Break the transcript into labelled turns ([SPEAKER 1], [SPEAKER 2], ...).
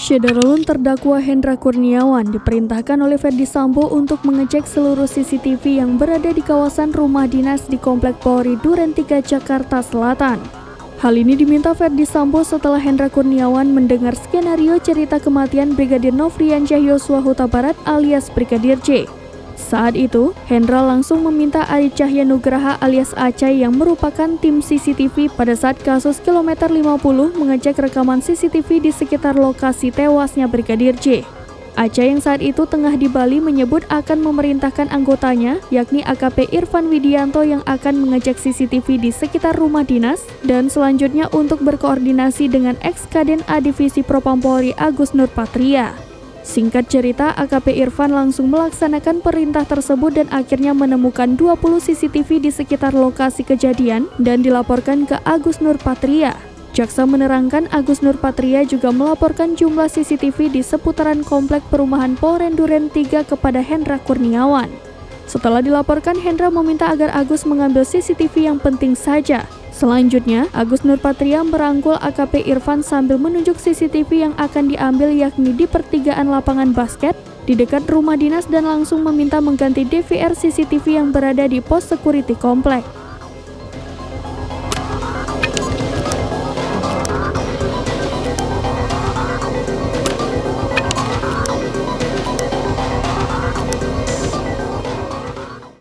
[SPEAKER 1] Syederulun terdakwa Hendra Kurniawan diperintahkan oleh Ferdy Sambo untuk mengecek seluruh CCTV yang berada di kawasan rumah dinas di Komplek Polri Duren 3 Jakarta Selatan. Hal ini diminta Ferdy Sambo setelah Hendra Kurniawan mendengar skenario cerita kematian Brigadir Nofriansyah Yosua Huta Barat alias Brigadir J. Saat itu, Hendra langsung meminta Ari Cahya Nugraha alias Acai yang merupakan tim CCTV pada saat kasus kilometer 50 mengecek rekaman CCTV di sekitar lokasi tewasnya Brigadir J. Acai yang saat itu tengah di Bali menyebut akan memerintahkan anggotanya, yakni AKP Irfan Widianto yang akan mengecek CCTV di sekitar rumah dinas dan selanjutnya untuk berkoordinasi dengan ex-Kaden A Divisi Propam Polri Agus Nurpatria. Singkat cerita, AKP Irfan langsung melaksanakan perintah tersebut dan akhirnya menemukan 20 CCTV di sekitar lokasi kejadian dan dilaporkan ke Agus Nurpatria. Jaksa menerangkan Agus Nurpatria juga melaporkan jumlah CCTV di seputaran komplek perumahan Polren Duren 3 kepada Hendra Kurniawan. Setelah dilaporkan, Hendra meminta agar Agus mengambil CCTV yang penting saja. Selanjutnya, Agus Nurpatria merangkul AKP Irfan sambil menunjuk CCTV yang akan diambil yakni di pertigaan lapangan basket, di dekat rumah dinas dan langsung meminta mengganti DVR CCTV yang berada di pos security komplek.